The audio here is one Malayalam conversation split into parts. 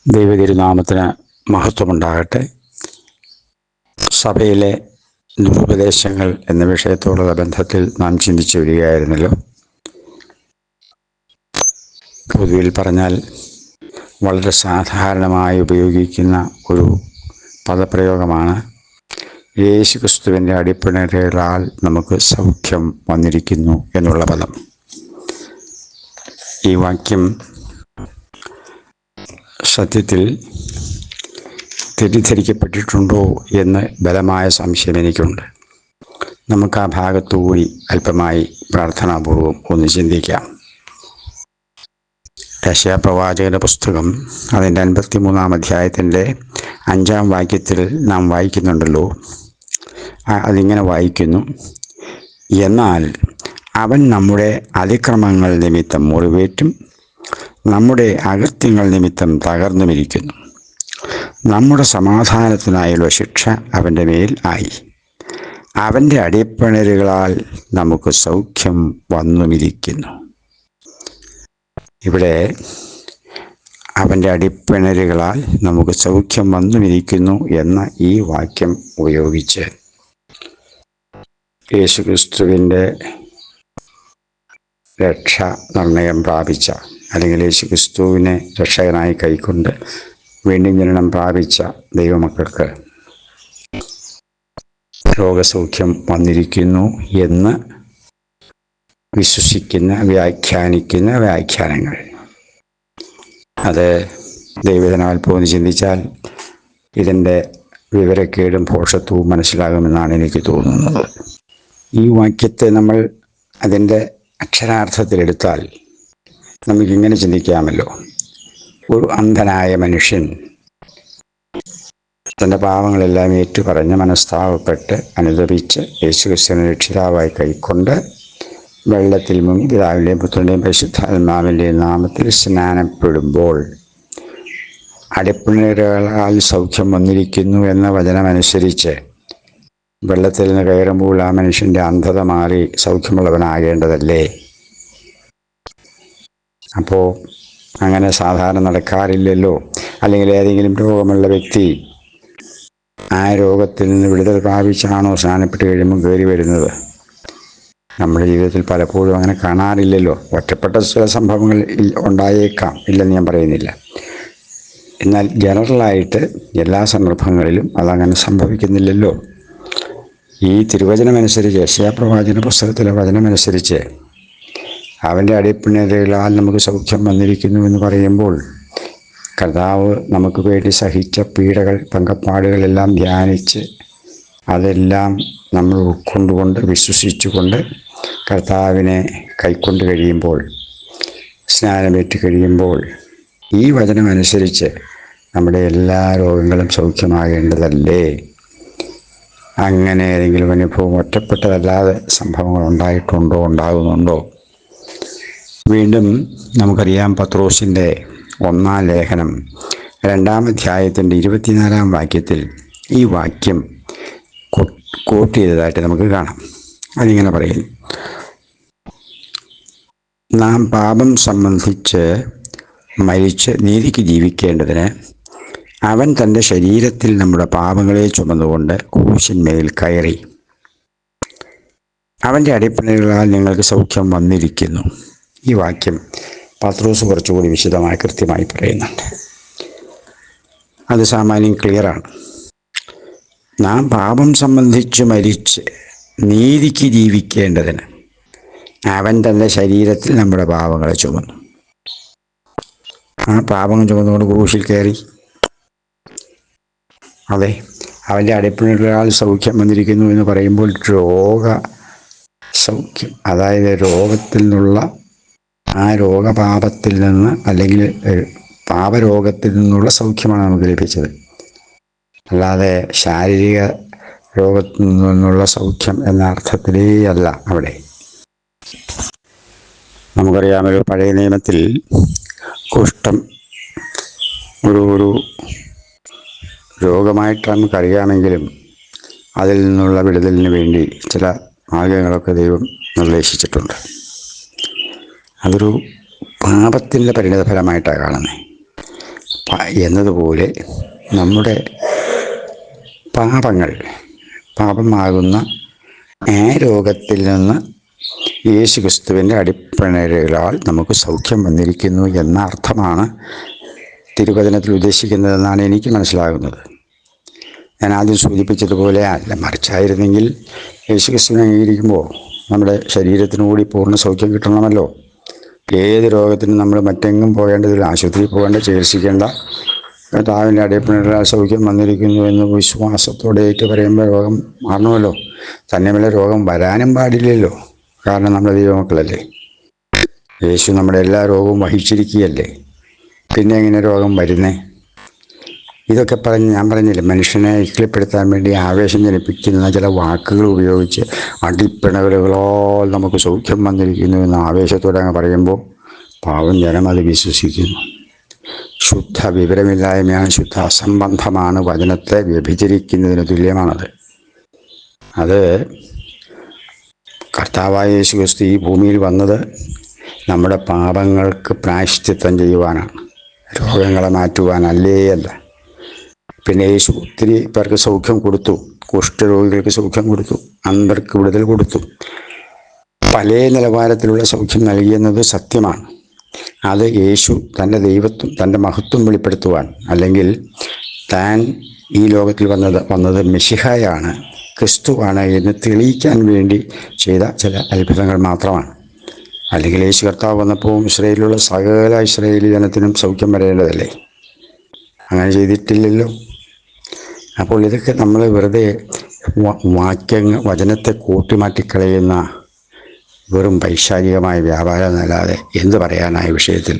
ദൈവതിരുനാമത്തിന് മഹത്വമുണ്ടാകട്ടെ. സഭയിലെ ദുരുപദേശങ്ങൾ എന്ന വിഷയത്തോടുള്ള ബന്ധത്തിൽ നാം ചിന്തിച്ചു വരികയായിരുന്നല്ലോ. പൊതുവിൽ പറഞ്ഞാൽ വളരെ സാധാരണമായി ഉപയോഗിക്കുന്ന ഒരു പദപ്രയോഗമാണ് യേശുക്രിസ്തുവിൻ്റെ അടിപ്പിണരുകളാൽ നമുക്ക് സൗഖ്യം വന്നിരിക്കുന്നു എന്നുള്ള പദം. ഈ വാക്യം സത്യത്തിൽ തെറ്റിദ്ധരിക്കപ്പെട്ടിട്ടുണ്ടോ എന്ന് ബലമായ സംശയം എനിക്കുണ്ട്. നമുക്ക് ആ ഭാഗത്തുകൂടി അല്പമായി പ്രാർത്ഥനാപൂർവം ഒന്ന് ചിന്തിക്കാം. യെശയ്യാ പ്രവാചകന്റെ പുസ്തകം അതിൻ്റെ 53-ാം അധ്യായത്തിൻ്റെ 5-ാം വാക്യത്തിൽ നാം വായിക്കുന്നുണ്ടല്ലോ. അതിങ്ങനെ വായിക്കുന്നു: എന്നാൽ അവൻ നമ്മുടെ അതിക്രമങ്ങൾ നിമിത്തം മുറിവേറ്റും നമ്മുടെ അകൃത്യങ്ങൾ നിമിത്തം തകർന്നുമിരിക്കുന്നു. നമ്മുടെ സമാധാനത്തിനായുള്ള ശിക്ഷ അവൻ്റെ മേൽ ആയി. അവൻ്റെ അടിപ്പിണരുകളാൽ നമുക്ക് സൗഖ്യം വന്നുമിരിക്കുന്നു. ഇവിടെ അവൻ്റെ അടിപ്പിണരുകളാൽ നമുക്ക് സൗഖ്യം വന്നുമിരിക്കുന്നു എന്ന ഈ വാക്യം ഉപയോഗിച്ച് യേശുക്രിസ്തുവിൻ്റെ രക്ഷ നിർണയം പ്രാപിച്ച, അല്ലെങ്കിൽ യേശുക്രിസ്തുവിനെ രക്ഷകനായി കൈക്കൊണ്ട് വീണ്ടും ജനനം പ്രാപിച്ച ദൈവമക്കൾക്ക് രോഗസൗഖ്യം വന്നിരിക്കുന്നു എന്ന് വിശ്വസിക്കുന്ന, വ്യാഖ്യാനിക്കുന്ന വ്യാഖ്യാനങ്ങൾ, അത് ദൈവജനാൽ പോലും ചിന്തിച്ചാൽ ഇതിൻ്റെ വിവരക്കേടും ഭോഷത്വവും മനസ്സിലാകുമെന്നാണ് എനിക്ക് തോന്നുന്നത്. ഈ വാക്യത്തെ നമ്മൾ അതിൻ്റെ അക്ഷരാർത്ഥത്തിലെടുത്താൽ നമുക്കിങ്ങനെ ചിന്തിക്കാമല്ലോ. ഒരു അന്ധനായ മനുഷ്യൻ തൻ്റെ പാവങ്ങളെല്ലാം ഏറ്റുപറഞ്ഞ് മനസ്താപപ്പെട്ട് അനുദപിച്ച് യേശുക്രിസ്തുവിനെ രക്ഷിതാവായി കൈക്കൊണ്ട് വെള്ളത്തിൽ മുങ്ങി പിതാവിൻ്റെയും പുത്രൻ്റെയും പരിശുദ്ധാത്മാവിൻ്റെയും നാമത്തിൽ സ്നാനപ്പെടുമ്പോൾ അടിപ്പിണരുകളാൽ സൗഖ്യം വന്നിരിക്കുന്നു എന്ന വചനമനുസരിച്ച് വെള്ളത്തിൽ നിന്ന് കയറുമ്പോൾ ആ മനുഷ്യൻ്റെ അന്ധത മാറി സൗഖ്യമുള്ളവനാകേണ്ടതല്ലേ? അപ്പോൾ അങ്ങനെ സാധാരണ നടക്കാറില്ലല്ലോ. അല്ലെങ്കിൽ ഏതെങ്കിലും രോഗമുള്ള വ്യക്തി ആ രോഗത്തിൽ നിന്ന് വിടുതൽ പ്രാപിച്ചാണോ സ്നാനപ്പെട്ട് കഴിയുമ്പോൾ കയറി വരുന്നത്? നമ്മുടെ ജീവിതത്തിൽ പലപ്പോഴും അങ്ങനെ കാണാറില്ലല്ലോ. ഒറ്റപ്പെട്ട ചില സംഭവങ്ങൾ ഉണ്ടായേക്കാം, ഇല്ലെന്ന് ഞാൻ പറയുന്നില്ല. എന്നാൽ ജനറലായിട്ട് എല്ലാ സന്ദർഭങ്ങളിലും അതങ്ങനെ സംഭവിക്കുന്നില്ലല്ലോ. ഈ തിരുവചനമനുസരിച്ച്, യെശയ്യാ പ്രവാചകന്റെ പുസ്തകത്തിലെ വചനമനുസരിച്ച് അവൻ്റെ അടിപ്പിണരുകളാൽ നമുക്ക് സൗഖ്യം വന്നിരിക്കുന്നു എന്ന് പറയുമ്പോൾ കർത്താവ് നമുക്ക് വേണ്ടി സഹിച്ച പീഡകൾ, പങ്കപ്പാടുകളെല്ലാം ധ്യാനിച്ച് അതെല്ലാം നമ്മൾ ഉൾക്കൊണ്ടുകൊണ്ട് വിശ്വസിച്ചുകൊണ്ട് കർത്താവിനെ കൈക്കൊണ്ട് കഴിയുമ്പോൾ, സ്നാനമേറ്റ് കഴിയുമ്പോൾ ഈ വചനമനുസരിച്ച് നമ്മുടെ എല്ലാ രോഗങ്ങളും സൗഖ്യമാകേണ്ടതല്ലേ? അങ്ങനെ ഏതെങ്കിലും അനുഭവം ഒറ്റപ്പെട്ടതല്ലാതെ സംഭവങ്ങൾ ഉണ്ടായിട്ടുണ്ടോ, ഉണ്ടാകുന്നുണ്ടോ? വീണ്ടും നമുക്കറിയാം, പത്രോസിൻ്റെ 1-ാം ലേഖനം 2-ാം അധ്യായത്തിൻ്റെ 24-ാം വാക്യത്തിൽ ഈ വാക്യം കോട്ട് ചെയ്തതായിട്ട് നമുക്ക് കാണാം. അതിങ്ങനെ പറയും: നാം പാപം സംബന്ധിച്ച് മരിച്ച് നീതിക്ക് ജീവിക്കേണ്ടതിന് അവൻ തൻ്റെ ശരീരത്തിൽ നമ്മുടെ പാപങ്ങളെ ചുമന്നുകൊണ്ട് ക്രൂശിന്മേൽ കയറി. അവൻ്റെ അടിപ്പിണരുകളാൽ നിങ്ങൾക്ക് സൗഖ്യം വന്നിരിക്കുന്നു. ഈ വാക്യം പത്രോസ് കുറച്ചുകൂടി വിശദമായി കൃത്യമായി പറയുന്നുണ്ട്. അത് സാമാന്യം ക്ലിയറാണ്. നാം പാപം സംബന്ധിച്ച് മരിച്ച് നീതിക്ക് ജീവിക്കേണ്ടതിന് അവൻ തൻ്റെ ശരീരത്തിൽ നമ്മുടെ പാപങ്ങളെ ചുമന്നു. ആ പാപങ്ങൾ ചുമന്നുകൊണ്ട് ക്രൂശിൽ കയറി. അതെ, അവൻ്റെ അടിപ്പിണരുകളാൽ സൗഖ്യം വന്നിരിക്കുന്നു എന്ന് പറയുമ്പോൾ രോഗ സൗഖ്യം, അതായത് രോഗത്തിൽ നിന്നുള്ള, ആ രോഗപാപത്തിൽ നിന്ന്, അല്ലെങ്കിൽ പാപരോഗത്തിൽ നിന്നുള്ള സൗഖ്യമാണ് നമുക്ക് ലഭിച്ചത്. അല്ലാതെ ശാരീരിക രോഗത്തിൽ നിന്നുള്ള സൗഖ്യം എന്ന അർത്ഥത്തിലേ അല്ല അവിടെ. നമുക്കറിയാമല്ലോ, പഴയ നിയമത്തിൽ കുഷ്ഠം ഒരു രോഗമായിട്ട് നമുക്കറിയാമെങ്കിലും അതിൽ നിന്നുള്ള വിടുതലിന് വേണ്ടി ചില മാർഗങ്ങളൊക്കെ ദൈവം നിർദ്ദേശിച്ചിട്ടുണ്ട്. അതൊരു പാപത്തിൻ്റെ പരിണിതഫലമായിട്ടാണ് കാണുന്നത്. എന്നതുപോലെ നമ്മുടെ പാപമാകുന്ന ആ രോഗത്തിൽ നിന്ന് യേശുക്രിസ്തുവിൻ്റെ അടിപ്പിണരുകളാൽ നമുക്ക് സൗഖ്യം വന്നിരിക്കുന്നു എന്ന അർത്ഥമാണ് തിരുവചനത്തിൽ ഉദ്ദേശിക്കുന്നതെന്നാണ് എനിക്ക് മനസ്സിലാകുന്നത്. ഞാൻ ആദ്യം സൂചിപ്പിച്ചതുപോലെ അല്ല, മറിച്ചായിരുന്നെങ്കിൽ യേശുക്രിസ്തുവിനെ അംഗീകരിക്കുമ്പോൾ നമ്മുടെ ശരീരത്തിനുകൂടി പൂർണ്ണ സൗഖ്യം കിട്ടണമല്ലോ. ഏത് രോഗത്തിനും നമ്മൾ മറ്റെങ്ങും പോകേണ്ടതില്ല, ആശുപത്രിയിൽ പോകേണ്ട, ചികിത്സിക്കേണ്ട. കർത്താവിൻ്റെ അടിപ്പിണരാൽ സൗഖ്യം വന്നിരിക്കുന്നു എന്ന് വിശ്വാസത്തോടെ ഏറ്റു പറയുമ്പോൾ രോഗം മാറണമല്ലോ. തന്നെയുമല്ല, രോഗം വരാനും പാടില്ലല്ലോ, കാരണം നമ്മുടെ ദൈവമക്കളല്ലേ. യേശു നമ്മുടെ എല്ലാ രോഗവും വഹിച്ചിരിക്കുകയല്ലേ, പിന്നെ എങ്ങനെ രോഗം വരുന്നേ? ഇതൊക്കെ ഞാൻ പറഞ്ഞില്ലേ, മനുഷ്യനെ ഇക്കിളിപ്പെടുത്താൻ വേണ്ടി ആവേശം ജനിപ്പിക്കുന്ന ചില വാക്കുകൾ ഉപയോഗിച്ച് അടിപ്പിണകലുകളോ നമുക്ക് സൗഖ്യം വന്നിരിക്കുന്നു എന്ന് ആവേശത്തോടെ അങ്ങ് പറയുമ്പോൾ പാവം ജനം അത് വിശ്വസിക്കുന്നു. ശുദ്ധ വിവരമില്ലായ്മയാണ്, ശുദ്ധ അസംബന്ധമാണ്, വചനത്തെ വ്യഭിചരിക്കുന്നതിന് തുല്യമാണത്. അത് കർത്താവായ യേശുക്രിസ്തു ഈ ഭൂമിയിൽ വന്നത് നമ്മുടെ പാപങ്ങൾക്ക് പ്രായശ്ചിത്തം ചെയ്യുവാനാണ്, രോഗങ്ങളെ മാറ്റുവാനല്ലേ അല്ല. പിന്നെ യേശു ഒത്തിരി പേർക്ക് സൗഖ്യം കൊടുത്തു, കുഷ്ഠരോഗികൾക്ക് സൗഖ്യം കൊടുത്തു, അന്ധർക്ക് വിടുതൽ കൊടുത്തു, പല നിലവാരത്തിലുള്ള സൗഖ്യം നൽകിയെന്നത് സത്യമാണ്. അത് യേശു തൻ്റെ ദൈവത്വം, തൻ്റെ മഹത്വം വെളിപ്പെടുത്തുവാൻ, അല്ലെങ്കിൽ താൻ ഈ ലോകത്തിൽ വന്നത് മെശിഹായാണ്, ക്രിസ്തുവാണ് എന്ന് തെളിയിക്കാൻ വേണ്ടി ചെയ്ത ചില അത്ഭുതങ്ങൾ മാത്രമാണ്. അല്ലെങ്കിൽ യേശു കർത്താവ് വന്നപ്പോൾ ഇസ്രായേലിലുള്ള സകല ഇസ്രായേലി ജനത്തിനും സൗഖ്യം വരേണ്ടതല്ലേ? അങ്ങനെ ചെയ്തിട്ടില്ലല്ലോ. അപ്പോൾ ഇതൊക്കെ നമ്മൾ വെറുതെ വചനത്തെ കൂട്ടിമാറ്റിക്കളയുന്ന വെറും പൈശാചികമായ വ്യാപാരം എന്നല്ലാതെ എന്ത് പറയാനായ വിഷയത്തിൽ.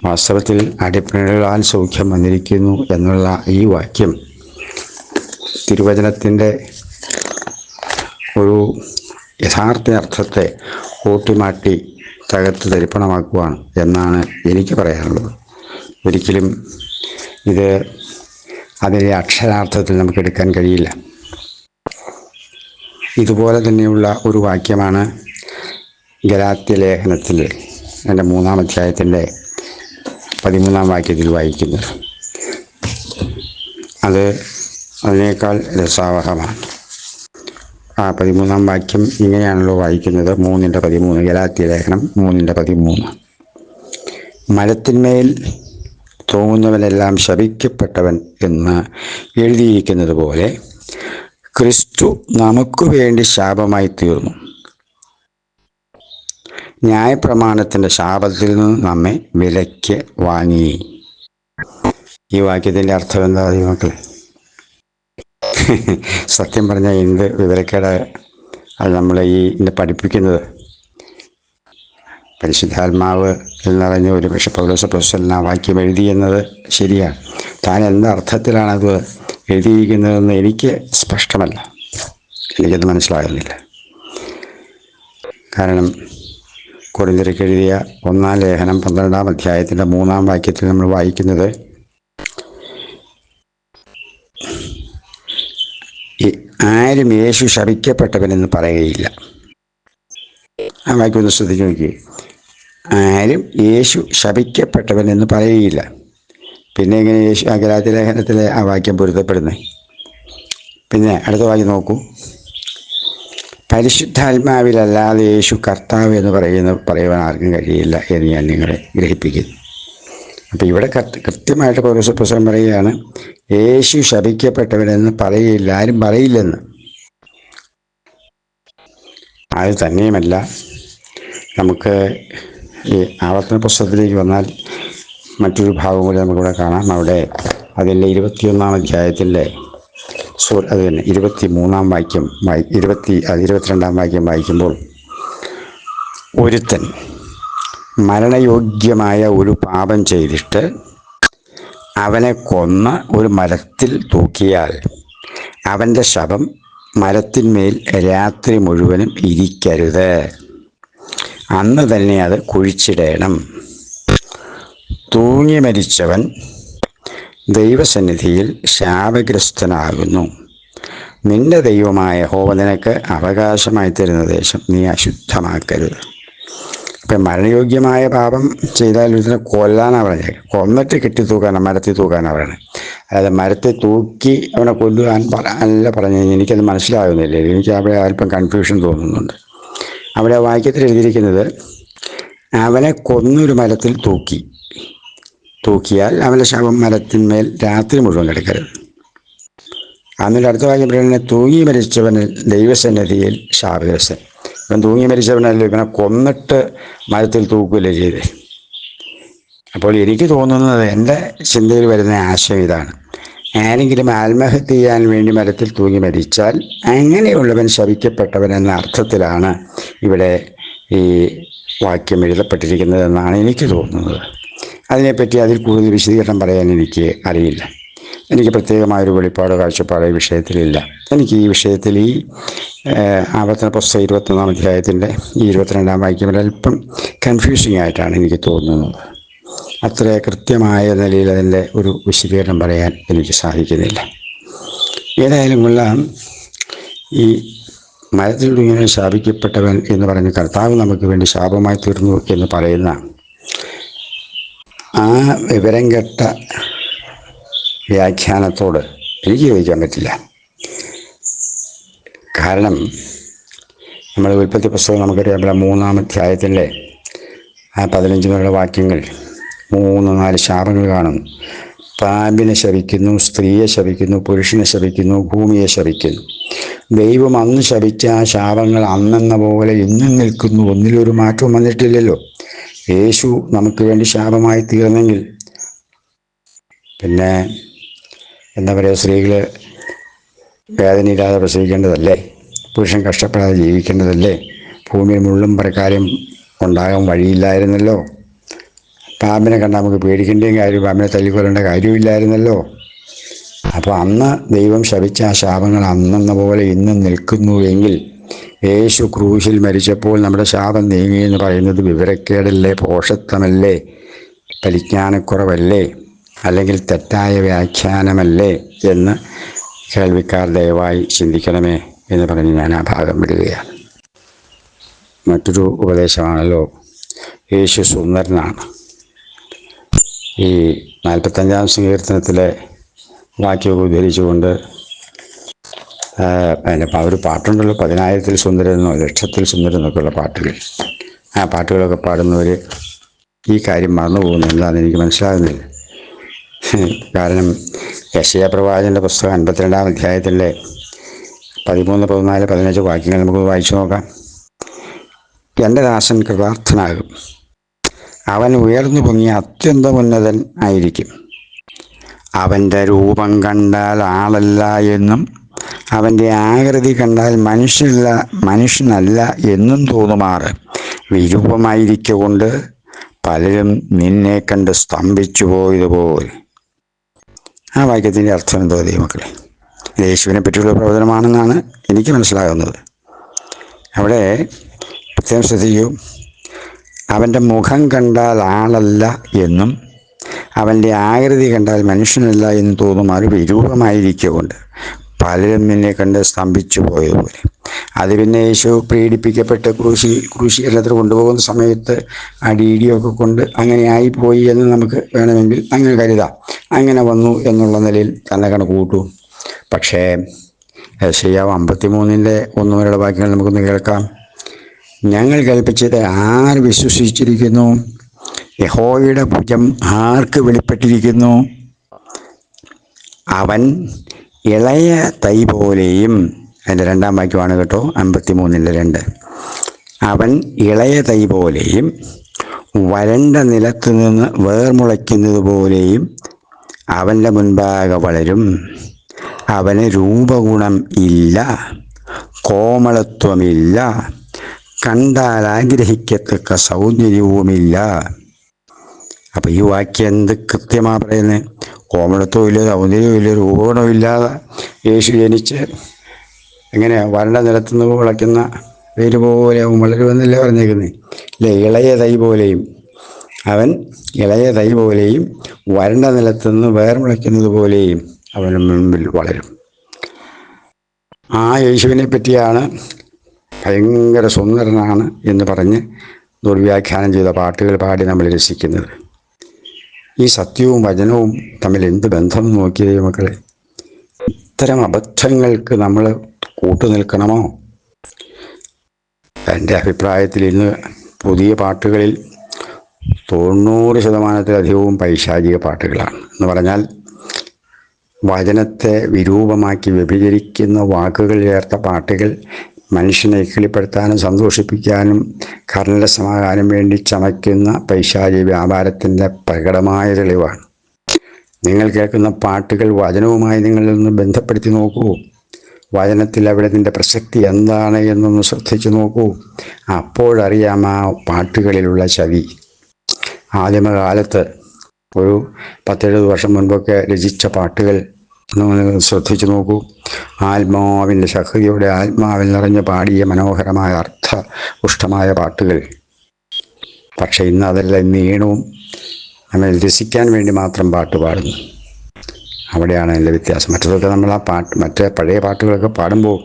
വാസ്തവത്തിൽ അടിപ്പിണരാൽ സൗഖ്യം വന്നിരിക്കുന്നു എന്നുള്ള ഈ വാക്യം തിരുവചനത്തിൻ്റെ ഒരു യഥാർത്ഥ അർത്ഥത്തെ കൂട്ടിമാറ്റി തകർത്ത് തരിപ്പണമാക്കുവാണ് എന്നാണ് എനിക്ക് പറയാനുള്ളത്. ഒരിക്കലും ഇത് അതിൻ്റെ അക്ഷരാർത്ഥത്തിൽ നമുക്ക് എടുക്കാൻ കഴിയില്ല. ഇതുപോലെ തന്നെയുള്ള ഒരു വാക്യമാണ് ഗലാത്യ ലേഖനത്തിൽ എൻ്റെ 3-ാം അധ്യായത്തിൻ്റെ 13-ാം വാക്യത്തിൽ വായിക്കുന്നത്. അതിനേക്കാൾ രസാവഹമാണ്. ആ 13-ാം വാക്യം ഇങ്ങനെയാണല്ലോ വായിക്കുന്നത്, 3:13, ഗലാത്യ ലേഖനം 3:13. മരത്തിന്മേൽ തൂങ്ങുന്നവനെല്ലാം ശപിക്കപ്പെട്ടവൻ എന്ന് എഴുതിയിരിക്കുന്നത് പോലെ ക്രിസ്തു നമുക്ക് വേണ്ടി ശാപമായി തീർന്നു, ന്യായപ്രമാണത്തിൻ്റെ ശാപത്തിൽ നിന്ന് നമ്മെ വിലയ്ക്ക് വാങ്ങി. ഈ വാക്യത്തിൻ്റെ അർത്ഥം എന്താ മക്കളെ? സത്യം പറഞ്ഞാൽ എന്ത് വിവരക്കേട് അത് നമ്മളെ പഠിപ്പിക്കുന്നത്. പരിശുദ്ധാത്മാവ് എന്നറിഞ്ഞ ഒരു പക്ഷേ പൗലോസ് അപ്പോസ്തലൻ ആ വാക്യം എഴുതിയെന്നത് ശരിയാണ്. താൻ എന്തർത്ഥത്തിലാണത് എഴുതിയിരിക്കുന്നതെന്ന് എനിക്ക് സ്പഷ്ടമല്ല, എനിക്കത് മനസ്സിലാകുന്നില്ല. കാരണം കൊരിന്ത്യർക്ക് എഴുതിയ 1-ാം ലേഖനം 12-ാം അധ്യായത്തിൻ്റെ 3-ാം വാക്യത്തിൽ നമ്മൾ വായിക്കുന്നത്, ആരും യേശു ശപിക്കപ്പെട്ടവനെന്ന് പറയുകയില്ല. ആ വാക്യം ഒന്ന് ശ്രദ്ധിച്ച് നോക്കി. ആരും യേശു ശപിക്കപ്പെട്ടവനെന്ന് പറയുകയില്ല. പിന്നെ എങ്ങനെ യേശു ഗലാത്യ ലേഖനത്തിലെ ആ വാക്യം പൊരുത്തപ്പെടുന്നത്? പിന്നെ അടുത്ത വാക്യം നോക്കൂ. പരിശുദ്ധാത്മാവിലല്ലാതെ യേശു കർത്താവ് എന്ന് പറയുവാൻ ആർക്കും കഴിയില്ല എന്ന് ഞാൻ നിങ്ങളെ ഗ്രഹിപ്പിക്കുന്നു. അപ്പം ഇവിടെ കൃത്യമായിട്ട് പൗലോസ് അപ്പോസ്തലൻ പറയുകയാണ്, യേശു ശപിക്കപ്പെട്ടവനെന്ന് പറയില്ല, ആരും പറയില്ലെന്ന്. അത് തന്നെയുമല്ല, നമുക്ക് ഈ ആവർത്തന പുസ്തകത്തിലേക്ക് വന്നാൽ മറ്റൊരു ഭാഗം കൂടി നമുക്കിവിടെ കാണാം. അവിടെ അതിൻ്റെ 21-ാം അധ്യായത്തിൻ്റെ അത് തന്നെ 23-ാം വാക്യം 22-ാം വാക്യം വായിക്കുമ്പോൾ, ഒരുത്തൻ മരണയോഗ്യമായ ഒരു പാപം ചെയ്തിട്ട് അവനെ കൊന്ന് ഒരു മരത്തിൽ തൂക്കിയാൽ അവൻ്റെ ശവം മരത്തിന്മേൽ രാത്രി മുഴുവനും ഇരിക്കരുത്, അന്ന് തന്നെ അത് കുഴിച്ചിടണം. തൂങ്ങി മരിച്ചവൻ ദൈവസന്നിധിയിൽ ശാപഗ്രസ്തനാകുന്നു. നിന്റെ ദൈവമായ യഹോവ നിനക്ക് അവകാശമായി തരുന്ന ദേശം നീ അശുദ്ധമാക്കരുത്. ഇപ്പം മരണയോഗ്യമായ പാപം ചെയ്താൽ ഇതിനെ കൊല്ലാനാണ് പറഞ്ഞത്. കൊന്നിട്ട് കെട്ടി തൂക്കാനാണ്, മരത്തിൽ തൂക്കാനാണ് പറയുന്നത്. അതായത് മരത്തിൽ തൂക്കി അവനെ കൊല്ലുവാൻ അല്ല പറഞ്ഞത്. എനിക്കത് മനസ്സിലാകുന്നില്ല. എനിക്ക് അവിടെ അല്പം കൺഫ്യൂഷൻ തോന്നുന്നുണ്ട്. അവിടെ വാക്യത്തിൽ എഴുതിയിരിക്കുന്നത് അവനെ കൊന്നൊരു മരത്തിൽ തൂക്കിയാൽ അവൻ്റെ ശവം മരത്തിന്മേൽ രാത്രി മുഴുവൻ കിടക്കരുത്. എന്നിട്ട് അടുത്ത വാക്യം പറയുന്നത് തൂങ്ങി മരിച്ചവന് ദൈവസന്നിധിയിൽ ശാപഗ്രസ്തൻ. ഇവൻ തൂങ്ങി മരിച്ചവനല്ലോ, ഇവനെ കൊന്നിട്ട് മരത്തിൽ തൂക്കുകയല്ലേ ചെയ്തേ. അപ്പോൾ എനിക്ക് തോന്നുന്നത്, എൻ്റെ ചിന്തയിൽ വരുന്ന ആശയം ഇതാണ്: ആരെങ്കിലും ആത്മഹത്യ ചെയ്യാൻ വേണ്ടി മരത്തിൽ തൂങ്ങി മരിച്ചാൽ അങ്ങനെയുള്ളവൻ ശപിക്കപ്പെട്ടവൻ എന്ന അർത്ഥത്തിലാണ് ഇവിടെ ഈ വാക്യം എഴുതപ്പെട്ടിരിക്കുന്നതെന്നാണ് എനിക്ക് തോന്നുന്നത്. അതിനെപ്പറ്റി അതിൽ കൂടുതൽ വിശദീകരണം പറയാൻ എനിക്ക് അറിയില്ല. എനിക്ക് പ്രത്യേകമായൊരു വെളിപ്പാടോ കാഴ്ചപ്പാടോ ഈ വിഷയത്തിലില്ല. എനിക്ക് ഈ വിഷയത്തിൽ ഈ ആവർത്തന പുസ്തകം 21-ാം അധ്യായത്തിൻ്റെ ഈ 22-ാം വാക്യം ഒരല്പം കൺഫ്യൂസിങ് ആയിട്ടാണ് എനിക്ക് തോന്നുന്നത്. അത്ര കൃത്യമായ നിലയിൽ അതിൻ്റെ ഒരു വിശദീകരണം പറയാൻ എനിക്ക് സാധിക്കുന്നില്ല. ഏതായാലും കൊള്ളാം, ഈ മരത്തിൽ ഇങ്ങനെ ശാപിക്കപ്പെട്ടവൻ എന്ന് പറഞ്ഞ് കർത്താവ് നമുക്ക് വേണ്ടി ശാപമായി തീർന്നു എന്ന് പറയുന്ന ആ വിവരം കെട്ട വ്യാഖ്യാനത്തോട് എനിക്ക് യോജിക്കാൻ പറ്റില്ല. കാരണം നമ്മൾ ഉൽപ്പത്തി പുസ്തകം നമുക്കറിയാം, 3-ാം അധ്യായത്തിൻ്റെ 15 മുതലുള്ള വാക്യങ്ങൾ 3-4 ശാപങ്ങൾ കാണുന്നു. പാമ്പിനെ ശപിക്കുന്നു, സ്ത്രീയെ ശപിക്കുന്നു, പുരുഷനെ ശപിക്കുന്നു, ഭൂമിയെ ശപിക്കുന്നു. ദൈവം അന്ന് ശപിച്ച ആ ശാപങ്ങൾ അന്നെന്ന പോലെ ഇന്നും നിൽക്കുന്നു. ഒന്നിലൊരു മാറ്റവും വന്നിട്ടില്ലല്ലോ. യേശു നമുക്ക് വേണ്ടി ശാപമായി തീർന്നെങ്കിൽ പിന്നെ എന്താ പറയുക, സ്ത്രീകൾ വേദനയില്ലാതെ പ്രസവിക്കേണ്ടതല്ലേ? പുരുഷൻ കഷ്ടപ്പെടാതെ ജീവിക്കേണ്ടതല്ലേ? ഭൂമിയിൽ മുള്ളും പറക്കാരും ഉണ്ടാകാൻ വഴിയില്ലായിരുന്നല്ലോ. പാമ്പിനെ കണ്ടാൽ നമുക്ക് പേടിക്കേണ്ടയും കാര്യം, പാമ്പിനെ തല്ലിക്കൊല്ലേണ്ട കാര്യമില്ലായിരുന്നല്ലോ. അപ്പോൾ അന്ന് ദൈവം ശപിച്ച ആ ശാപങ്ങൾ അന്നെന്ന പോലെ ഇന്നും നിൽക്കുന്നുവെങ്കിൽ യേശു ക്രൂശിൽ മരിച്ചപ്പോൾ നമ്മുടെ ശാപം നീങ്ങി എന്ന് പറയുന്നത് വിവരക്കേടല്ലേ, പോഷത്വമല്ലേ, പരിജ്ഞാനക്കുറവല്ലേ, അല്ലെങ്കിൽ തെറ്റായ വ്യാഖ്യാനമല്ലേ എന്ന് കേൾവിക്കാർ ദയവായി ചിന്തിക്കണമേ എന്ന് പറഞ്ഞ് ഞാൻ ആ ഭാഗം വിടുകയാണ്. മറ്റൊരു ഉപദേശമാണല്ലോ, യേശു സുന്ദരനാണ്. ഈ 45-ാം സങ്കീർത്തനത്തിലെ വാക്യമൊക്കെ ഉദ്ധരിച്ചുകൊണ്ട് ഒരു പാട്ടുണ്ടല്ലോ, 10,000-ൽ സുന്ദരനെന്നോ 1,00,000-ൽ സുന്ദരനെന്നൊക്കെയുള്ള പാട്ടുകൾ. ആ പാട്ടുകളൊക്കെ പാടുന്നവർ ഈ കാര്യം മറന്നു പോകുന്നു. എന്താണെന്ന് എനിക്ക് മനസ്സിലാകുന്നില്ല. കാരണം യെശയ്യാ പ്രവാചകൻ്റെ പുസ്തകം 52-ാം അധ്യായത്തിലെ 13, 14, 15 വാക്യങ്ങൾ നമുക്ക് വായിച്ചു നോക്കാം. എൻ്റെ ദാസൻ കൃതാർത്ഥനാകും, അവൻ ഉയർന്നു പൊങ്ങിയ അത്യന്തമുന്നതൻ ആയിരിക്കും. അവൻ്റെ രൂപം കണ്ടാൽ ആളല്ല എന്നും അവൻ്റെ ആകൃതി കണ്ടാൽ മനുഷ്യനല്ല എന്നും തോന്നുമാറ് വിരൂപമായിരിക്കൊണ്ട് പലരും നിന്നെ കണ്ട് സ്തംഭിച്ചു പോയതുപോലെ. ആ വാക്യത്തിൻ്റെ അർത്ഥം എന്തോ ദൈവമക്കളെ? യേശുവിനെ പറ്റിയുള്ള പ്രവചനമാണെന്നാണ് എനിക്ക് മനസ്സിലാകുന്നത്. അവിടെ പ്രത്യേകം ശ്രദ്ധിക്കൂ, അവൻ്റെ മുഖം കണ്ടാൽ ആളല്ല എന്നും അവൻ്റെ ആകൃതി കണ്ടാൽ മനുഷ്യനല്ല എന്ന് തോന്നുമാറ് വിരൂപമായിരിക്കൊണ്ട് പലരും നിന്നെ കണ്ട് സ്തംഭിച്ചു പോയതുപോലെ. അത് പിന്നെ യേശു പീഡിപ്പിക്കപ്പെട്ട് ക്രൂശീകരണത്തിൽ കൊണ്ടുപോകുന്ന സമയത്ത് അടിയിടിയൊക്കെ കൊണ്ട് അങ്ങനെ ആയിപ്പോയി എന്ന് നമുക്ക് വേണമെങ്കിൽ അങ്ങനെ കരുതാം. അങ്ങനെ വന്നു എന്നുള്ള നിലയിൽ തന്നെ കണക്ക് കൂട്ടൂ. പക്ഷേ യെശയ്യാ 53-ന്റെ 1 മുതലുള്ള വാക്യങ്ങൾ നമുക്കൊന്ന് കേൾക്കാം. ഞങ്ങൾ കൽപ്പിച്ചത് ആർ വിശ്വസിച്ചിരിക്കുന്നു? യഹോവയുടെ ഭുജം ആർക്ക് വെളിപ്പെട്ടിരിക്കുന്നു? അവൻ ഇളയ തൈ പോലെയും, അതിൻ്റെ 2-ാം വാക്യമാണ് കേട്ടോ, 53-ന്റെ 2. അവൻ ഇളയ തൈ പോലെയും വരണ്ട നിലത്തു നിന്ന് വേർമുളയ്ക്കുന്നത് പോലെയും അവൻ്റെ മുൻപാകെ വളരും. അവന് രൂപഗുണം ഇല്ല, കോമളത്വമില്ല, കണ്ടാൽ ആഗ്രഹിക്കത്തക്ക സൗന്ദര്യവുമില്ല. അപ്പം ഈ വാക്യം എന്ത് കൃത്യമാണ് പറയുന്നത്? കോമളത്വം ഇല്ല, സൗന്ദര്യവും ഇല്ല, രൂപഗുണവും ഇല്ലാതെ യേശു ജനിച്ച് എങ്ങനെ വരണ്ട നിലത്തുനിന്ന് വിളയ്ക്കുന്ന വേര് പോലെ അവൻ വളരുമെന്നല്ലേ പറഞ്ഞേക്കുന്നത്? അല്ലേ? ഇളയ തൈ പോലെയും, അവൻ ഇളയ തൈ പോലെയും വരണ്ട നിലത്തുനിന്ന് വേർമുളയ്ക്കുന്നത് പോലെയും അവന് മുൻപിൽ വളരും. ആ യേശുവിനെ പറ്റിയാണ് ഭയങ്കര സുന്ദരനാണ് എന്ന് പറഞ്ഞ് ദുർവ്യാഖ്യാനം ചെയ്ത പാട്ടുകൾ പാടി നമ്മൾ രസിക്കുന്നത്. ഈ സത്യവും വചനവും തമ്മിൽ എന്ത് ബന്ധം നോക്കിയേ മക്കളെ? ഇത്തരം അബദ്ധങ്ങൾക്ക് നമ്മൾ കൂട്ടുനിൽക്കണമോ? എൻ്റെ അഭിപ്രായത്തിൽ ഇന്ന് പുതിയ പാട്ടുകളിൽ 90% പൈശാചിക പാട്ടുകളാണ്. എന്ന് പറഞ്ഞാൽ വചനത്തെ വിരൂപമാക്കി വ്യഭിചരിക്കുന്ന വാക്കുകൾ ചേർത്ത പാട്ടുകൾ മനുഷ്യനെ കിളിപ്പെടുത്താനും സന്തോഷിപ്പിക്കാനും കർണരസമാകാനും വേണ്ടി ചമയ്ക്കുന്ന പൈശാചിക വ്യാപാരത്തിൻ്റെ പ്രകടമായ തെളിവാണ്. നിങ്ങൾ കേൾക്കുന്ന പാട്ടുകൾ വചനവുമായി നിങ്ങളിലൊന്ന് ബന്ധപ്പെടുത്തി നോക്കൂ. വചനത്തിൽ അവിടത്തിൻ്റെ പ്രസക്തി എന്താണ് എന്നൊന്ന് ശ്രദ്ധിച്ചു നോക്കൂ. അപ്പോഴറിയാം ആ പാട്ടുകളിലുള്ള ചതി. ആദിമകാലത്ത് ഒരു 10-70 വർഷം മുൻപൊക്കെ രചിച്ച പാട്ടുകൾ ശ്രദ്ധിച്ചു നോക്കൂ. ആത്മാവിൻ്റെ ശക്തിയുടെ ആത്മാവിൽ നിറഞ്ഞ് പാടിയ മനോഹരമായ അർത്ഥപുഷ്ടമായ പാട്ടുകൾ. പക്ഷെ ഇന്ന് അതെല്ലാം ഈണവും നമ്മൾ രസിക്കാൻ വേണ്ടി മാത്രം പാട്ട് പാടുന്നു. അവിടെയാണ് അതിൻ്റെ വ്യത്യാസം. മറ്റതൊക്കെ നമ്മൾ ആ മറ്റേ പഴയ പാട്ടുകളൊക്കെ പാടുമ്പോൾ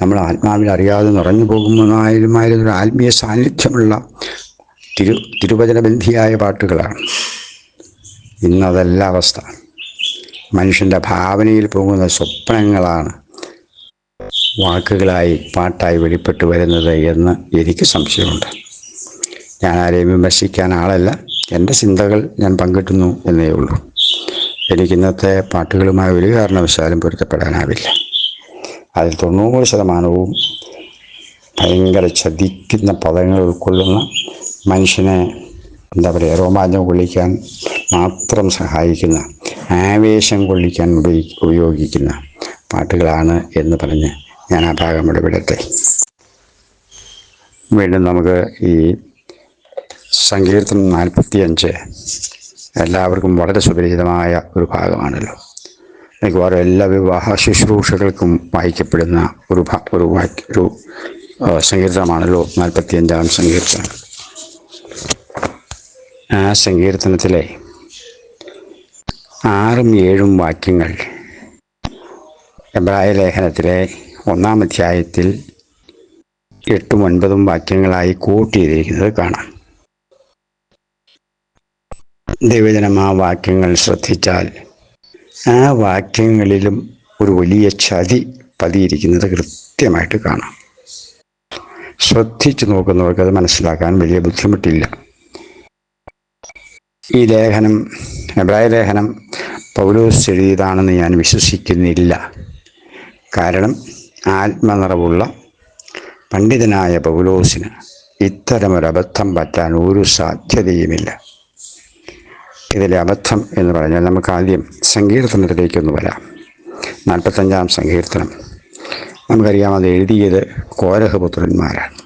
നമ്മൾ ആത്മാവിൽ അറിയാതെ നിറഞ്ഞു പോകുന്നതായിരുന്നൊരു ആത്മീയ സാന്നിധ്യമുള്ള തിരുവചനബന്ധിയായ പാട്ടുകളാണ്. ഇന്നതല്ല അവസ്ഥ. മനുഷ്യൻ്റെ ഭാവനയിൽ പോകുന്ന സ്വപ്നങ്ങളാണ് വാക്കുകളായി പാട്ടായി വെളിപ്പെട്ട് വരുന്നത് എന്ന് എനിക്ക് സംശയമുണ്ട്. ഞാൻ ആരെയും വിമർശിക്കാൻ ആളല്ല. എൻ്റെ ചിന്തകൾ ഞാൻ പങ്കിട്ടുന്നു എന്നേ ഉള്ളൂ. എനിക്കിന്നത്തെ പാട്ടുകളുമായി ഒരു കാരണവശാലും പൊരുത്തപ്പെടാനാവില്ല. അതിൽ 90% ഭയങ്കര ചതിക്കുന്ന പദങ്ങൾ ഉൾക്കൊള്ളുന്ന, മനുഷ്യനെ രോമാഞ്ചം കൊള്ളിക്കാൻ മാത്രം സഹായിക്കുന്ന, ആവേശം കൊള്ളിക്കാൻ ഉപയോഗിക്കുന്ന പാട്ടുകളാണ് എന്ന് പറഞ്ഞ് ഞാൻ ആ ഭാഗം ഇവിടെ വിടട്ടെ. വീണ്ടും നമുക്ക് ഈ സങ്കീർത്തനം 45 എല്ലാവർക്കും വളരെ സുപരിചിതമായ ഒരു ഭാഗമാണല്ലോ. മിക്കവാറും എല്ലാ വിവാഹ ശുശ്രൂഷകൾക്കും വായിക്കപ്പെടുന്ന ഒരു സങ്കീർത്തനമാണല്ലോ 45-ാം സങ്കീർത്തനം. ആ സങ്കീർത്തനത്തിലെ 6-7 വാക്യങ്ങൾ എബ്രായ ലേഖനത്തിലെ 1-ാം അധ്യായത്തിൽ 8-9 വാക്യങ്ങളായി കോട്ട് ചെയ്തിരിക്കുന്നത് കാണാം. ദൈവജനം ആ വാക്യങ്ങൾ ശ്രദ്ധിച്ചാൽ ആ വാക്യങ്ങളിലും ഒരു വലിയ ചതി പതിയിരിക്കുന്നത് കൃത്യമായിട്ട് കാണാം. ശ്രദ്ധിച്ചു നോക്കുന്നവർക്ക് അത് മനസ്സിലാക്കാൻ വലിയ ബുദ്ധിമുട്ടില്ല. ഈ ലേഖനം, എബ്രായ ലേഖനം പൗലോസ് എഴുതിയതാണെന്ന് ഞാൻ വിശ്വസിക്കുന്നില്ല. കാരണം ആത്മനിറവുള്ള പണ്ഡിതനായ പൗലോസിന് ഇത്തരമൊരബദ്ധം പറ്റാൻ ഒരു സാധ്യതയുമില്ല. ഇതിലെ അബദ്ധം എന്ന് പറഞ്ഞാൽ നമുക്ക് ആദ്യം സങ്കീർത്തനത്തിലേക്കൊന്ന് വരാം. 45-ാം സങ്കീർത്തനം നമുക്കറിയാം, അത് എഴുതിയത് കോരഹ് പുത്രന്മാരാണ്.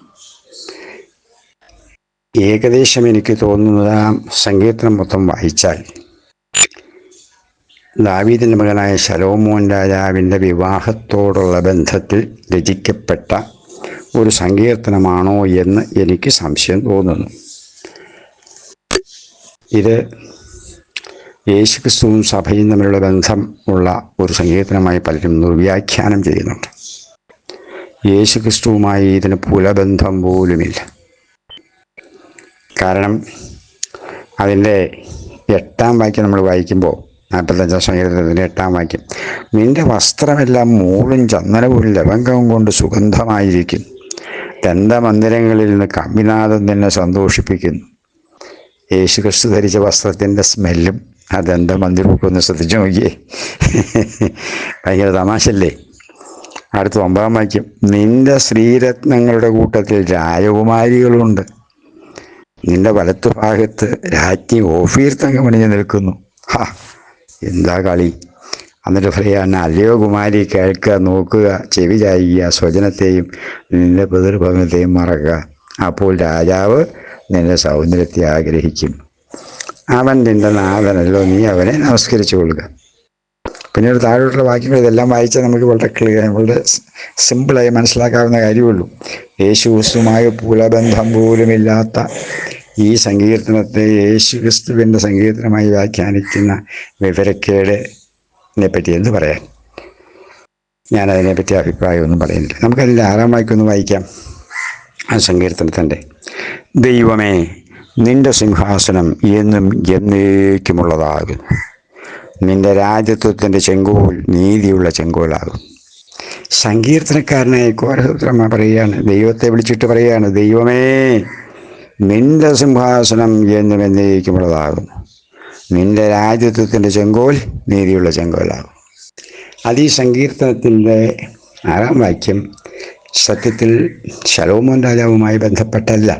ഏകദേശം എനിക്ക് തോന്നുന്നത് ആ സങ്കീർത്തനം മൊത്തം വായിച്ചാൽ ദാവീദിൻ്റെ മകനായ ശലോമോൻ രാജാവിൻ്റെ വിവാഹത്തോടുള്ള ബന്ധത്തിൽ രചിക്കപ്പെട്ട ഒരു സങ്കീർത്തനമാണോ എന്ന് എനിക്ക് സംശയം തോന്നുന്നു. ഇത് യേശുക്രിസ്തുവും സഭയും തമ്മിലുള്ള ബന്ധമുള്ള ഒരു സങ്കീർത്തനമായി പലരും ദുർവ്യാഖ്യാനം ചെയ്യുന്നുണ്ട്. യേശുക്രിസ്തുവുമായി ഇതിന് പുലബന്ധം പോലുമില്ല. കാരണം അതിൻ്റെ 8-ാം വാക്യം നമ്മൾ വായിക്കുമ്പോൾ, 45-ാം സങ്കീർത്തനത്തിൻ്റെ 8-ാം വാക്യം, നിന്റെ വസ്ത്രമെല്ലാം മൂളും ചന്ദനവും ലവംഗവും കൊണ്ട് സുഗന്ധമായിരിക്കും, ദന്തമന്ദിരങ്ങളിൽ നിന്ന് കമ്പിനാദം നിന്നെ സന്തോഷിപ്പിക്കുന്നു. യേശുക്രിസ്തു ധരിച്ച വസ്ത്രത്തിൻ്റെ സ്മെല്ലും ആ ദന്തമന്ദിരമൊക്കെ ഒന്ന് ശ്രദ്ധിച്ചു നോക്കിയേ. ഭയങ്കര തമാശല്ലേ. അടുത്ത 9-ാം വാക്യം, നിന്റെ ശ്രീരത്നങ്ങളുടെ കൂട്ടത്തിൽ രാജകുമാരികളുണ്ട്, നിന്റെ വലത്തുഭാഗത്ത് രാജ്ഞി ഓഫീർ തങ്കമണിഞ്ഞ് നിൽക്കുന്നു. എന്താ കളി! എന്നിട്ട് പറയാൻ, അല്ലയോ കുമാരി, കേൾക്കുക, നോക്കുക, ചെവി ചായുക, സ്വജനത്തെയും നിന്റെ പിതൃഭവനത്തെയും മറക്കുക. അപ്പോൾ രാജാവ് നിന്റെ സൗന്ദര്യത്തെ ആഗ്രഹിക്കും. അവൻ നിന്റെ നാഥനല്ലോ, നീ അവനെ നമസ്കരിച്ചു കൊള്ളുക. പിന്നീട് താഴോട്ടുള്ള വാക്യങ്ങൾ ഇതെല്ലാം വായിച്ചാൽ നമുക്ക് വളരെ സിമ്പിളായി മനസ്സിലാക്കാവുന്ന കാര്യമുള്ളൂ. യേശുക്രിസ്തുവുമായി പുലബന്ധം പോലുമില്ലാത്ത ഈ സങ്കീർത്തനത്തെ യേശുക്രിസ്തുവിൻ്റെ സങ്കീർത്തനമായി വ്യാഖ്യാനിക്കുന്ന വിവരക്കേടിനെ പറ്റി എന്ത് പറയാൻ? ഞാനതിനെപ്പറ്റി അഭിപ്രായമൊന്നും പറയുന്നില്ല. നമുക്കതിൻ്റെ 6-ാം വാക്യം ഒന്ന് വായിക്കാം. ആ സങ്കീർത്തനത്തിൻ്റെ ദൈവമേ, നിന്റെ സിംഹാസനം എന്നും എന്നേക്കുമുള്ളതാകുന്നു. നിന്റെ രാജ്യത്വത്തിൻ്റെ ചെങ്കോൽ നീതിയുള്ള ചെങ്കോലാകും. സങ്കീർത്തനക്കാരനായ കോരഹുത്രമ്മ പറയുകയാണ്, ദൈവത്തെ വിളിച്ചിട്ട് പറയുകയാണ്, ദൈവമേ, നിന്റെ സിംഹാസനം എന്നും എന്നേക്കുമുള്ളതാകുന്നു. നിന്റെ രാജ്യത്വത്തിൻ്റെ ചെങ്കോൽ നീതിയുള്ള ചെങ്കോലാകും. അത് ഈ സങ്കീർത്തനത്തിൻ്റെ 6-ാം വാക്യം സത്യത്തിൽ ശലോമോൻ രാജാവുമായി ബന്ധപ്പെട്ടല്ല,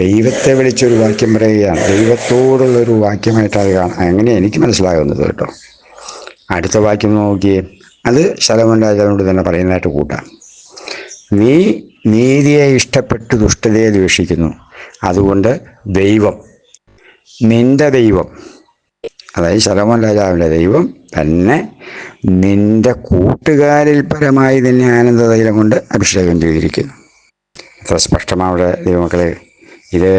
ദൈവത്തെ വിളിച്ചൊരു വാക്യം പറയുകയാണ്. ദൈവത്തോടുള്ളൊരു വാക്യമായിട്ടാണ് അങ്ങനെ എനിക്ക് മനസ്സിലാകുന്നത് കേട്ടോ. അടുത്ത വാക്യം നോക്കിയേ, അത് ശലോമോൻ രാജാവിനോട് തന്നെ പറയുന്നതായിട്ട് കൂട്ടാം. നീ നീതിയെ ഇഷ്ടപ്പെട്ട് ദുഷ്ടതയെ ദ്വേഷിക്കുന്നു, അതുകൊണ്ട് ദൈവം, നിന്റെ ദൈവം, അതായത് ശലോമോൻ രാജാവിൻ്റെ ദൈവം തന്നെ നിന്റെ കൂട്ടുകാരിൽ പരമായി നിന്നെ ആനന്ദതൈലം കൊണ്ട് അഭിഷേകം ചെയ്തിരിക്കുന്നു. അത്ര സ്പഷ്ടമാവിടെ ദൈവമക്കളെ. ഇത്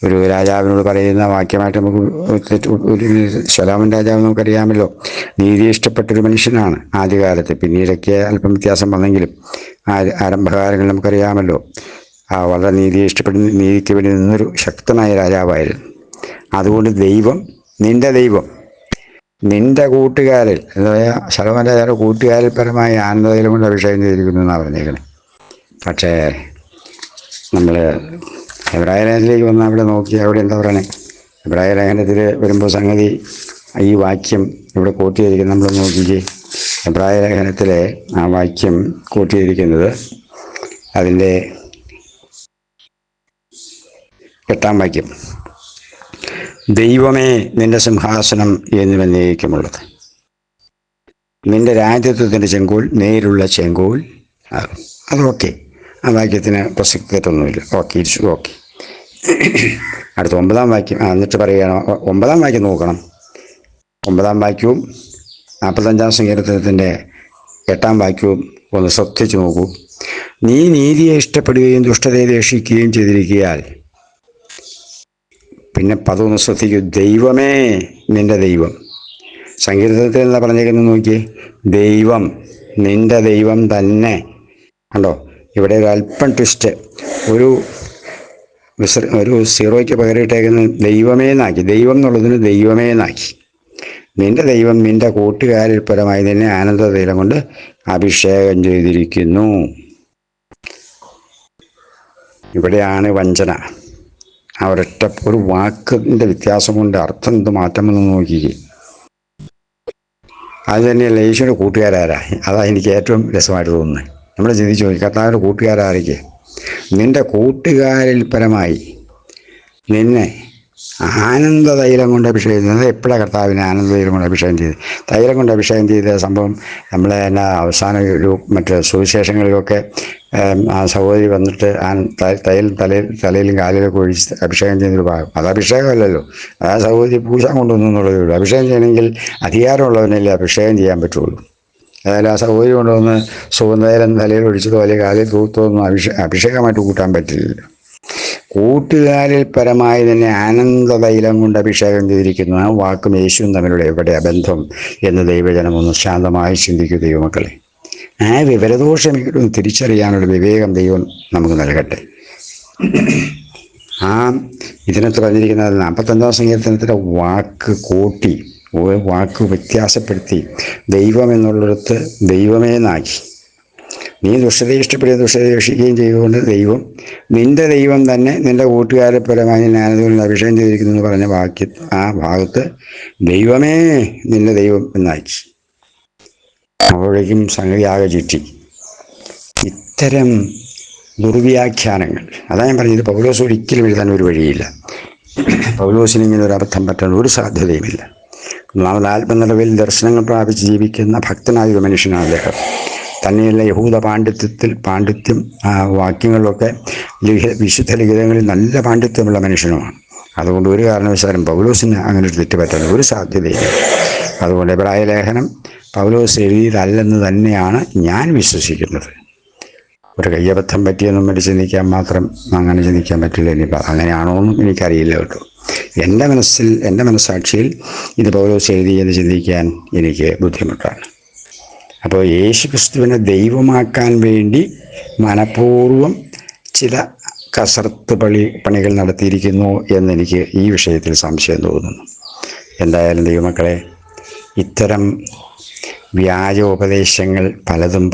ഒരു രാജാവിനോട് പറയുന്ന വാക്യമായിട്ട് നമുക്ക് ശലോമോൻ രാജാവ് നമുക്കറിയാമല്ലോ, നീതി ഇഷ്ടപ്പെട്ടൊരു മനുഷ്യനാണ് ആദ്യകാലത്ത്. പിന്നീടൊക്കെ അല്പം വ്യത്യാസം വന്നെങ്കിലും ആരംഭകാലങ്ങളിൽ നമുക്കറിയാമല്ലോ, വളരെ നീതിയെ ഇഷ്ടപ്പെടുന്ന, നീതിക്ക് വേണ്ടി നിന്നൊരു ശക്തനായ രാജാവായിരുന്നു. അതുകൊണ്ട് ദൈവം, നിന്റെ ദൈവം, നിന്റെ കൂട്ടുകാരിൽ, അതായത് ശലോമോൻ രാജാവിൻ്റെ കൂട്ടുകാരിൽ പരമായി ആനന്ദതൈലം കൊണ്ട് അഭിഷേകം ചെയ്തിരിക്കുന്നു എന്നാണ് പറഞ്ഞേക്കുന്നത്. പക്ഷേ നമ്മൾ എബ്രായ ലേഖനത്തിലേക്ക് വന്ന് അവിടെ നോക്കി, അവിടെ എന്താ പറയുന്നത്? എബ്രായ ലേഖനത്തിൽ വരുമ്പോൾ സംഗതി ഈ വാക്യം ഇവിടെ കോട്ട് ചെയ്തിരിക്കുന്നത് നമ്മൾ നോക്കിക്കേ. എബ്രായ ലേഖനത്തിലെ ആ വാക്യം കോട്ട് ചെയ്തിരിക്കുന്നത് അതിൻ്റെ 8-ാം വാക്യം, ദൈവമേ, നിന്റെ സിംഹാസനം എന്നും എന്നേക്കുമുള്ളത്, നിന്റെ രാജ്യത്വത്തിൻ്റെ ചെങ്കോൽ നേരുള്ള ചെങ്കോൽ ആകും. അതൊക്കെ ആ വാക്യത്തിന് പ്രസക്തിയൊന്നുമില്ല. Okay, it's okay. അടുത്ത 9-ാം വാക്യം എന്നിട്ട് പറയുകയാണ്. 9-ാം വാക്യം നോക്കണം. 9-ാം വാക്യവും 45-ാം സങ്കീർത്തനത്തിൻ്റെ 8-ാം വാക്യവും ഒന്ന് ശ്രദ്ധിച്ചു നോക്കൂ. നീ നീതിയെ ഇഷ്ടപ്പെടുകയും ദുഷ്ടതയെ ദ്വേഷിക്കുകയും ചെയ്തിരിക്കയാൽ, പിന്നെ പതൊന്ന് ശ്രദ്ധിക്കൂ, ദൈവമേ, നിന്റെ ദൈവം. സങ്കീർത്തനത്തിൽ എന്താ പറഞ്ഞേക്കുന്നത് നോക്കിയേ, ദൈവം, നിന്റെ ദൈവം തന്നെ. കണ്ടോ, ഇവിടെ ഒരു അല്പം ട്വിസ്റ്റ്, ഒരു സീറോയ്ക്ക് പകരമിട്ടേക്കുന്ന ദൈവമേ എന്നാക്കി, ദൈവം എന്നുള്ളതിന് ദൈവമേ എന്നാക്കി. നിന്റെ ദൈവം നിന്റെ കൂട്ടുകാരിൽ പരമായി നിന്നെ ആനന്ദതൈലം കൊണ്ട് അഭിഷേകം ചെയ്തിരിക്കുന്നു. ഇവിടെയാണ് വഞ്ചന. ആ ഒരൊറ്റ ഒരു വാക്കിൻ്റെ വ്യത്യാസം കൊണ്ട് അർത്ഥം എന്ത് മാറ്റമെന്ന് നോക്കിക്കേ. അത് തന്നെയല്ല യേശുവിൻ്റെ കൂട്ടുകാരാരാ? അതാണ് എനിക്ക് ഏറ്റവും രസമായിട്ട് തോന്നുന്നത്. നമ്മൾ ചിന്തിച്ചു നോക്കി, കർത്താവിൻ്റെ കൂട്ടുകാരായിരിക്കെ? നിന്റെ കൂട്ടുകാരിൽ പരമായി നിന്നെ ആനന്ദതൈലം കൊണ്ട് അഭിഷേകം ചെയ്തത്. എപ്പോഴാണ് കർത്താവിനെ ആനന്ദതൈലം കൊണ്ട് അഭിഷേകം ചെയ്ത്? തൈലം കൊണ്ട് അഭിഷേകം ചെയ്ത സംഭവം നമ്മളെ എന്നാ അവസാന ഒരു മറ്റ് സുവിശേഷങ്ങളിലൊക്കെ ആ സഹോദരി വന്നിട്ട് തലയിലും കാലിലൊക്കെ ഒഴിച്ച് അഭിഷേകം ചെയ്യുന്നൊരു ഭാഗം. അത് അഭിഷേകമല്ലല്ലോ, അത് ആ സഹോദരി പൂജ കൊണ്ടുവന്നു എന്നുള്ളതേ ഉള്ളൂ. അഭിഷേകം ചെയ്യണമെങ്കിൽ അധികാരമുള്ളവനല്ലേ അഭിഷേകം ചെയ്യാൻ പറ്റുള്ളൂ. അതായത് ആ സഹോദരി കൊണ്ടുവന്ന് സുഗന്ധതൈലം തലയിൽ ഒഴിച്ചതോ അല്ലെങ്കിൽ കാലിൽ തൂത്തോ ഒന്നും അഭിഷേകമായിട്ട് കൂട്ടാൻ പറ്റില്ല. കൂട്ടുകാരിൽ പരമായി തന്നെ ആനന്ദതൈലം കൊണ്ട് അഭിഷേകം ചെയ്തിരിക്കുന്നു. ആ വാക്കും യേശുവും തമ്മിലുള്ള എവിടെയാ ബന്ധം എന്ന് ദൈവജനം ഒന്ന് ശാന്തമായി ചിന്തിക്കൂ ദൈവമക്കളെ. ആ വിവരദോഷമെങ്കിലും തിരിച്ചറിയാനുള്ള വിവേകം ദൈവം നമുക്ക് നൽകട്ടെ. ആ ഇതിനകത്ത് പറഞ്ഞിരിക്കുന്ന 45-ാം സങ്കീർത്തനത്തിൻ്റെ വാക്ക് കൂട്ടി, വാക്ക് വ്യത്യാസപ്പെടുത്തി ദൈവം എന്നുള്ളിടത്ത് ദൈവമേ നാക്കി. നീ ദുഷ്ടതയെ ഇഷ്ടപ്പെടുകയും ദുഷ്ടതയെ രക്ഷിക്കുകയും ചെയ്തുകൊണ്ട് ദൈവം, നിന്റെ ദൈവം തന്നെ നിന്റെ കൂട്ടുകാരെ പരമായി ആനന്ദങ്ങളിൽ അഭിഷേകം ചെയ്തിരിക്കുന്നു എന്ന് പറഞ്ഞ ആ ഭാഗത്ത് ദൈവമേ, നിന്റെ ദൈവം എന്നാക്കി. അപ്പോഴേക്കും സംഗതി ആകെ ചുറ്റി. ഇത്തരം ദുർവ്യാഖ്യാനങ്ങൾ, അതാണ് ഞാൻ പറഞ്ഞത്, പൗലോസ് ഒരിക്കലും എഴുതാൻ ഒരു വഴിയില്ല. പൗലോസിന് ഇങ്ങനെ ഒരു അബദ്ധം പറ്റാൻ ഒരു സാധ്യതയുമില്ല. ഒന്നാമത് ആത്മനിലവിൽ ദർശനങ്ങൾ പ്രാപിച്ച് ജീവിക്കുന്ന ഭക്തനായ ഒരു മനുഷ്യനാണ് അദ്ദേഹം. തന്നെയല്ല യഹൂദ പാണ്ഡിത്യം വാക്യങ്ങളിലൊക്കെ വിശുദ്ധ ലിഖിതങ്ങളിൽ നല്ല പാണ്ഡിത്യമുള്ള മനുഷ്യനുമാണ്. അതുകൊണ്ട് ഒരു കാരണവശാലും പൗലോസിന് അങ്ങനെ ഒരു തെറ്റ് പറ്റാൻ ഒരു സാധ്യതയില്ല. അതുകൊണ്ട് എബ്രായ ലേഖനം പൗലോസ് എഴുതിയതല്ലെന്ന് തന്നെയാണ് ഞാൻ വിശ്വസിക്കുന്നത്. ഒരു കയ്യബദ്ധം പറ്റിയെന്നും വേണ്ടി ചിന്തിക്കാൻ മാത്രം അങ്ങനെ ചിന്തിക്കാൻ പറ്റില്ല. ഇനിയിപ്പോൾ അങ്ങനെയാണോന്നും എനിക്കറിയില്ല കേട്ടോ. എൻ്റെ മനസ്സാക്ഷിയിൽ ഇത് പൗലോസ് എഴുതിയെന്ന് ചിന്തിക്കാൻ എനിക്ക് ബുദ്ധിമുട്ടാണ്. അപ്പോൾ യേശു ക്രിസ്തുവിനെ ദൈവമാക്കാൻ വേണ്ടി മനഃപൂർവ്വം ചില കസർത്ത് പണികൾ നടത്തിയിരിക്കുന്നു എന്നെനിക്ക് ഈ വിഷയത്തിൽ സംശയം തോന്നുന്നു. എന്തായാലും ദൈവമക്കളെ, ഇത്തരം വ്യാജ ഉപദേശങ്ങൾ പലതും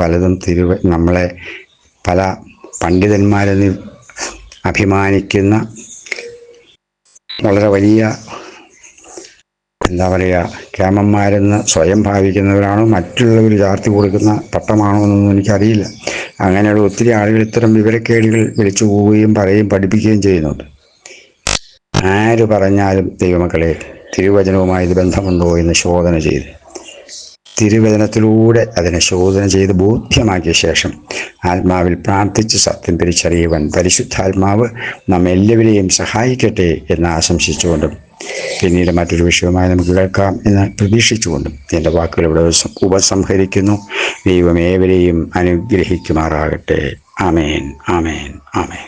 നമ്മളെ പല പണ്ഡിതന്മാരെന്ന് അഭിമാനിക്കുന്ന വളരെ വലിയ കേമന്മാരെന്ന് സ്വയം ഭാവിക്കുന്നവരാണോ, മറ്റുള്ളവർ ചാർത്തി കൊടുക്കുന്ന പട്ടമാണോ എന്നൊന്നും എനിക്കറിയില്ല. അങ്ങനെയുള്ള ഒത്തിരി ആളുകൾ ഇത്തരം വിവരക്കേടുകൾ വിളിച്ചു പോവുകയും പഠിപ്പിക്കുകയും ചെയ്യുന്നുണ്ട്. ആര് പറഞ്ഞാലും ദൈവമക്കളെ, തിരുവചനവുമായി ഇത് ബന്ധമുണ്ടോ എന്ന് ശോധന ചെയ്ത്, തിരുവചനത്തിലൂടെ അതിനെ ശോധന ചെയ്ത് ബോധ്യമാക്കിയ ശേഷം ആത്മാവിൽ പ്രാർത്ഥിച്ച് സത്യം തിരിച്ചറിയുവാൻ പരിശുദ്ധാത്മാവ് നമ്മെല്ലാവരെയും സഹായിക്കട്ടെ എന്ന് ആശംസിച്ചുകൊണ്ടും പിന്നീട് മറ്റൊരു വിഷയവുമായി നമുക്ക് കേൾക്കാം എന്ന് പ്രതീക്ഷിച്ചുകൊണ്ടും എൻ്റെ വാക്കുകൾ ഇവിടെ ഉപസംഹരിക്കുന്നു. ദൈവം ഏവരെയും അനുഗ്രഹിക്കുമാറാകട്ടെ. ആമേൻ, ആമേൻ, ആമേൻ.